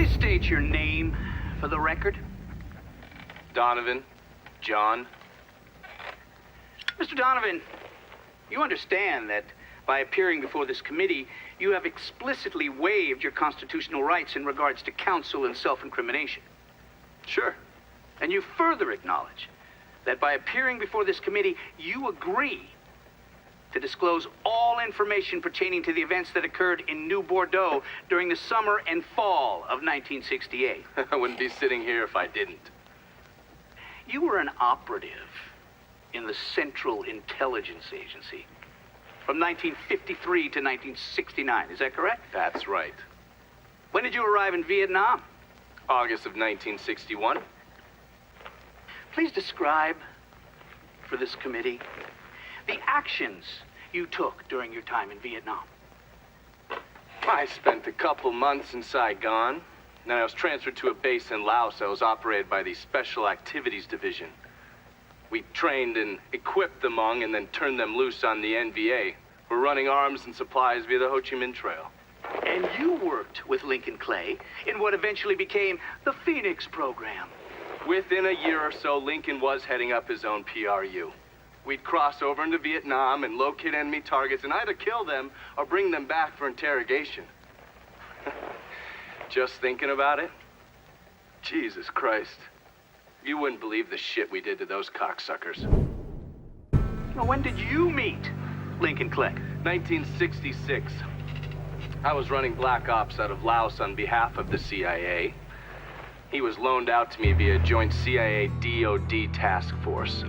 Please state your name for the record. Donovan. John. Mr. Donovan, you understand that by appearing before this committee, you have explicitly waived your constitutional rights in regards to counsel and self-incrimination. Sure. And you further acknowledge that by appearing before this committee, you agree to disclose all information pertaining to the events that occurred in New Bordeaux during the summer and fall of 1968. I wouldn't be sitting here if I didn't. You were an operative in the Central Intelligence Agency from 1953 to 1969. Is that correct? That's right. When did you arrive in Vietnam? August of 1961. Please describe for this committee the actions you took during your time in Vietnam. I spent a couple months in Saigon. Then I was transferred to a base in Laos that was operated by the Special Activities Division. We trained and equipped the Hmong and then turned them loose on the NVA. We're running arms and supplies via the Ho Chi Minh Trail. And you worked with Lincoln Clay in what eventually became the Phoenix program. Within a year or so, Lincoln was heading up his own PRU. We'd cross over into Vietnam and locate enemy targets and either kill them or bring them back for interrogation. Just thinking about it? Jesus Christ. You wouldn't believe the shit we did to those cocksuckers. Well, when did you meet Lincoln Clay? 1966. I was running Black Ops out of Laos on behalf of the CIA. He was loaned out to me via joint CIA-DOD task force.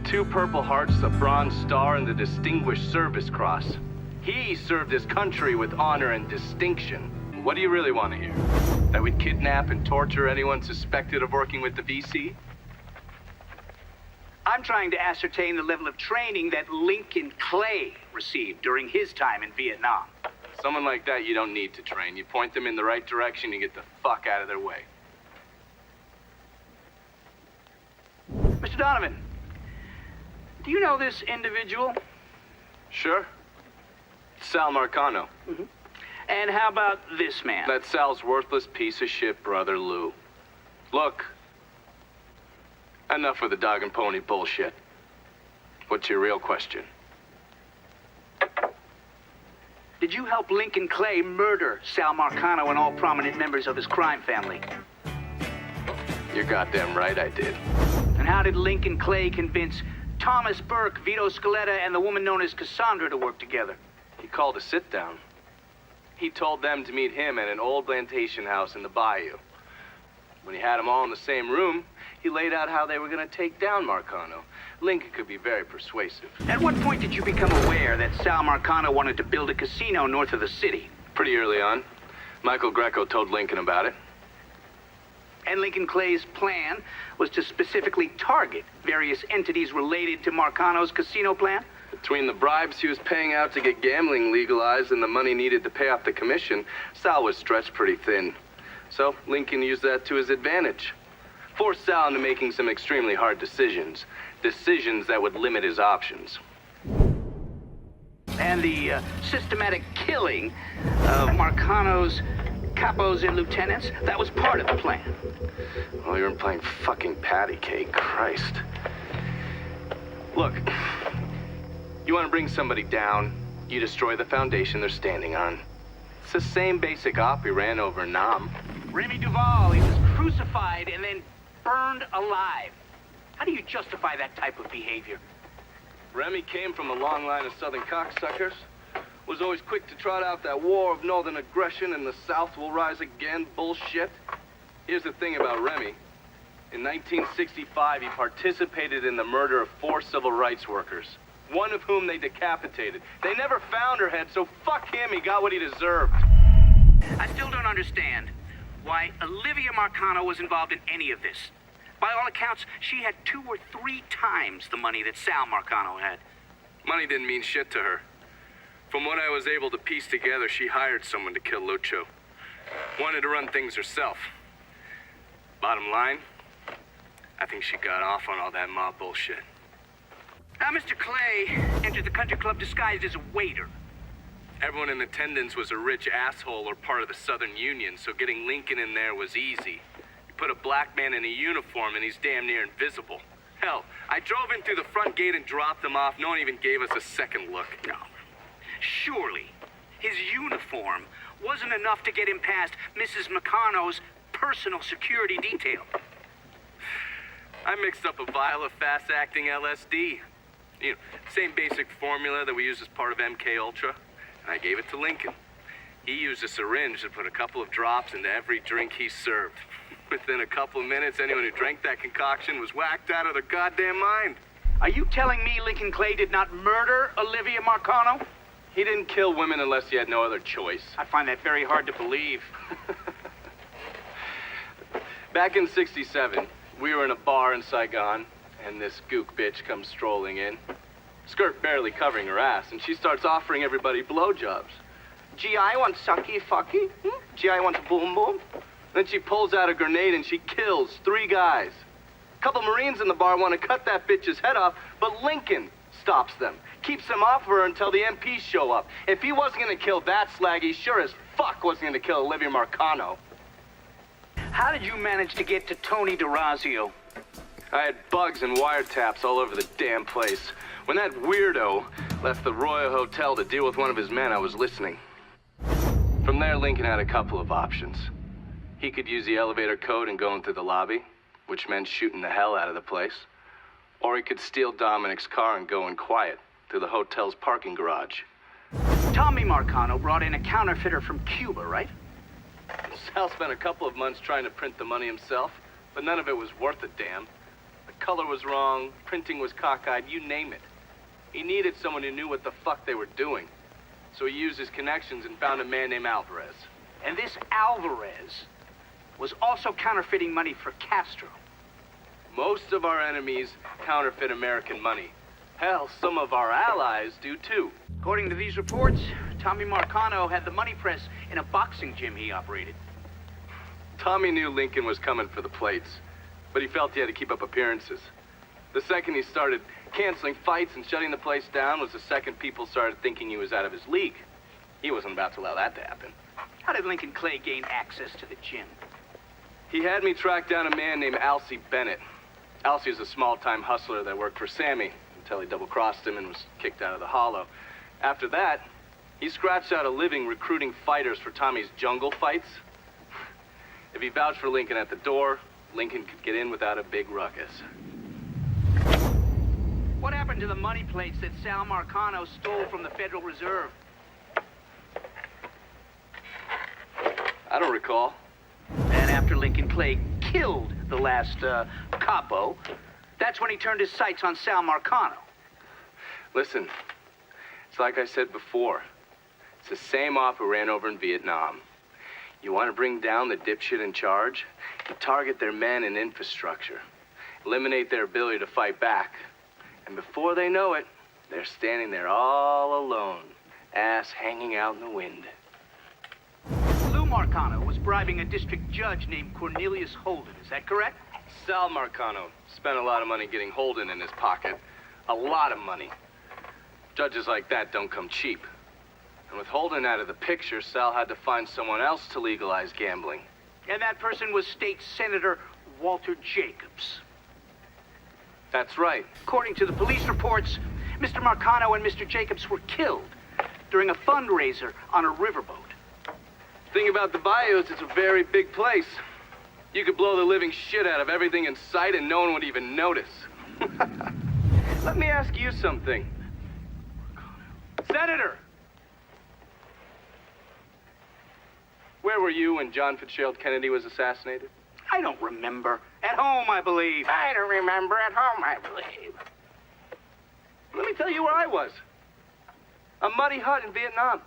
2 Purple Hearts, a Bronze Star, and the Distinguished Service Cross. He served his country with honor and distinction. What do you really want to hear? That we'd kidnap and torture anyone suspected of working with the VC? I'm trying to ascertain the level of training that Lincoln Clay received during his time in Vietnam. Someone like that you don't need to train. You point them in the right direction, you get the fuck out of their way. Mr. Donovan, do you know this individual? Sure. Sal Marcano. Mm-hmm. And how about this man? That's Sal's worthless piece of shit brother, Lou. Look. Enough with the dog and pony bullshit. What's your real question? Did you help Lincoln Clay murder Sal Marcano and all prominent members of his crime family? You're goddamn right I did. And how did Lincoln Clay convince Thomas Burke, Vito Scaletta, and the woman known as Cassandra to work together? He called a sit-down. He told them to meet him at an old plantation house in the bayou. When he had them all in the same room, he laid out how they were going to take down Marcano. Lincoln could be very persuasive. At what point did you become aware that Sal Marcano wanted to build a casino north of the city? Pretty early on. Michael Greco told Lincoln about it. And Lincoln Clay's plan was to specifically target various entities related to Marcano's casino plan? Between the bribes he was paying out to get gambling legalized and the money needed to pay off the commission, Sal was stretched pretty thin. So Lincoln used that to his advantage. Forced Sal into making some extremely hard decisions. Decisions that would limit his options. And the systematic killing of Marcano's capos and lieutenants, that was part of the plan. Well, you weren't playing fucking patty cake, Christ. Look, you want to bring somebody down, you destroy the foundation they're standing on. It's the same basic op we ran over Nam. Remy Duval, he was crucified and then burned alive. How do you justify that type of behavior? Remy came from a long line of southern cocksuckers. Was always quick to trot out that war of northern aggression and the South will rise again bullshit. Here's the thing about Remy. In 1965, he participated in the murder of 4 civil rights workers, one of whom they decapitated. They never found her head, so fuck him, he got what he deserved. I still don't understand why Olivia Marcano was involved in any of this. By all accounts, she had 2 or 3 times the money that Sal Marcano had. Money didn't mean shit to her. From what I was able to piece together, she hired someone to kill Lucho. Wanted to run things herself. Bottom line, I think she got off on all that mob bullshit. Now, Mr. Clay entered the country club disguised as a waiter. Everyone in attendance was a rich asshole or part of the Southern Union, so getting Lincoln in there was easy. You put a black man in a uniform and he's damn near invisible. Hell, I drove in through the front gate and dropped him off. No one even gave us a second look. No. Surely, his uniform wasn't enough to get him past Mrs. McConnell's personal security detail. I mixed up a vial of fast-acting LSD. You know, same basic formula that we use as part of MK Ultra. And I gave it to Lincoln. He used a syringe to put a couple of drops into every drink he served. Within a couple of minutes, anyone who drank that concoction was whacked out of their goddamn mind. Are you telling me Lincoln Clay did not murder Olivia Marcano? He didn't kill women unless he had no other choice. I find that very hard to believe. Back in '67, we were in a bar in Saigon, and this gook bitch comes strolling in. Skirt barely covering her ass, and she starts offering everybody blowjobs. Gee, I want sucky fucky. Gee, I want boom boom. Then she pulls out a grenade and she kills 3 guys. A couple Marines in the bar want to cut that bitch's head off, but Lincoln stops them. Keeps them off her until the MPs show up. If he wasn't going to kill that slag, he sure as fuck wasn't going to kill Olivia Marcano. How did you manage to get to Tony DeRazio? I had bugs and wiretaps all over the damn place. When that weirdo left the Royal Hotel to deal with one of his men, I was listening. From there, Lincoln had a couple of options. He could use the elevator code and go into the lobby, which meant shooting the hell out of the place. Or he could steal Dominic's car and go in quiet through the hotel's parking garage. Tommy Marcano brought in a counterfeiter from Cuba, right? Sal spent a couple of months trying to print the money himself, but none of it was worth a damn. The color was wrong, printing was cockeyed, you name it. He needed someone who knew what the fuck they were doing. So he used his connections and found a man named Alvarez. And this Alvarez was also counterfeiting money for Castro. Most of our enemies counterfeit American money. Hell, some of our allies do too. According to these reports, Tommy Marcano had the money press in a boxing gym he operated. Tommy knew Lincoln was coming for the plates, but he felt he had to keep up appearances. The second he started canceling fights and shutting the place down was the second people started thinking he was out of his league. He wasn't about to allow that to happen. How did Lincoln Clay gain access to the gym? He had me track down a man named Alcee Bennett. Alcee is a small-time hustler that worked for Sammy until he double-crossed him and was kicked out of the Hollow. After that, he scratched out a living recruiting fighters for Tommy's jungle fights. If he vouched for Lincoln at the door, Lincoln could get in without a big ruckus. What happened to the money plates that Sal Marcano stole from the Federal Reserve? I don't recall. And after Lincoln Clay killed the last, capo, that's when he turned his sights on Sal Marcano. Listen, it's like I said before. It's the same off who ran over in Vietnam. You want to bring down the dipshit in charge? You target their men and infrastructure. Eliminate their ability to fight back. And before they know it, they're standing there all alone, ass hanging out in the wind. Lou Marcano was bribing a district judge named Cornelius Holden, is that correct? Sal Marcano spent a lot of money getting Holden in his pocket. A lot of money. Judges like that don't come cheap. And with Holden out of the picture, Sal had to find someone else to legalize gambling. And that person was State Senator Walter Jacobs. That's right. According to the police reports, Mr. Marcano and Mr. Jacobs were killed during a fundraiser on a riverboat. Thing about the bayous, it's a very big place. You could blow the living shit out of everything in sight and no one would even notice. Let me ask you something. Senator! Where were you when John Fitzgerald Kennedy was assassinated? I don't remember. At home, I believe. I don't remember. At home, I believe. Let me tell you where I was. A muddy hut in Vietnam.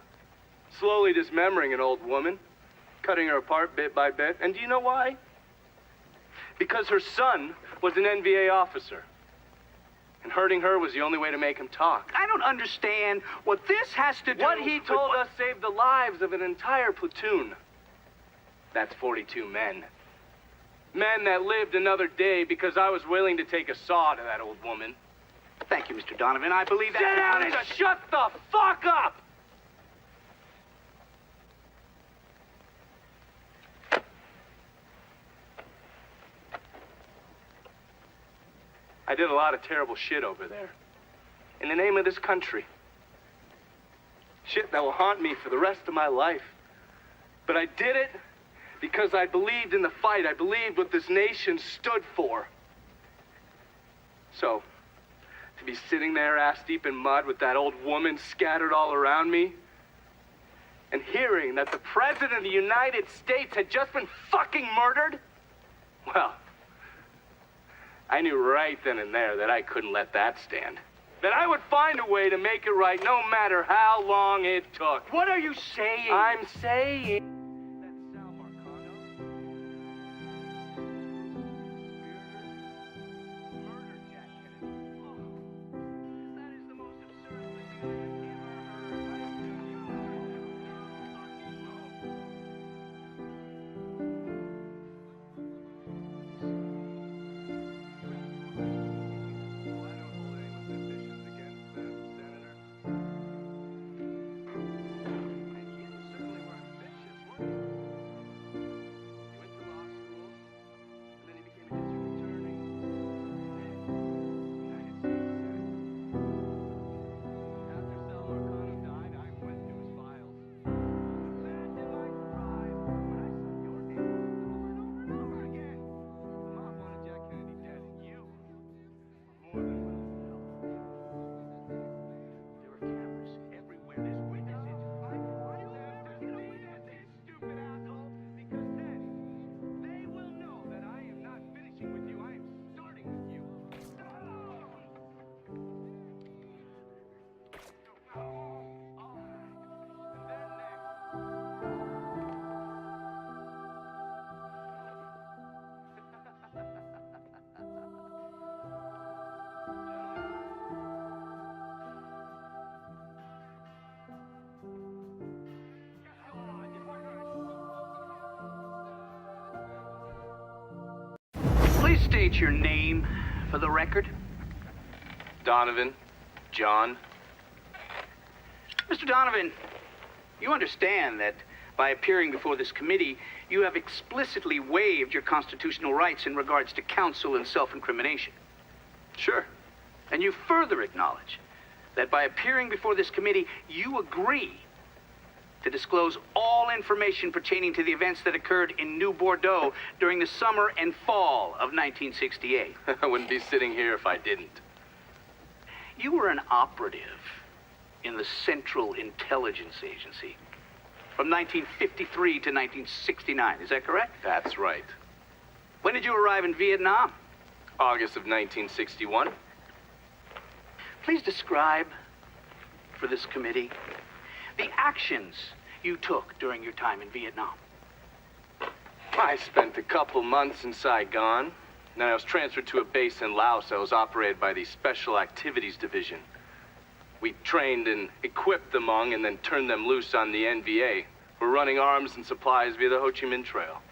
Slowly dismembering an old woman, cutting her apart bit by bit. And do you know why? Because her son was an NVA officer. And hurting her was the only way to make him talk. I don't understand what this has to do What he with told us saved the lives of an entire platoon. That's 42 men. Men that lived another day because I was willing to take a saw to that old woman. Thank you, Mr. Donovan. I believe that... Sit down and shut the fuck up! I did a lot of terrible shit over there. In the name of this country. Shit that will haunt me for the rest of my life. But I did it because I believed in the fight. I believed what this nation stood for. So, to be sitting there ass deep in mud with that old woman scattered all around me, and hearing that the President of the United States had just been fucking murdered, well, I knew right then and there that I couldn't let that stand. That I would find a way to make it right no matter how long it took. What are you saying? I'm saying... Please state your name for the record. Donovan, John. Mr. Donovan, you understand that by appearing before this committee, you have explicitly waived your constitutional rights in regards to counsel and self-incrimination. Sure. And you further acknowledge that by appearing before this committee, you agree to disclose all information pertaining to the events that occurred in New Bordeaux during the summer and fall of 1968. I wouldn't be sitting here if I didn't. You were an operative in the Central Intelligence Agency from 1953 to 1969. Is that correct? That's right. When did you arrive in Vietnam? August of 1961. Please describe for this committee the actions you took during your time in Vietnam. I spent a couple months in Saigon. Then I was transferred to a base in Laos that was operated by the Special Activities Division. We trained and equipped the Hmong and then turned them loose on the NVA. We're running arms and supplies via the Ho Chi Minh Trail.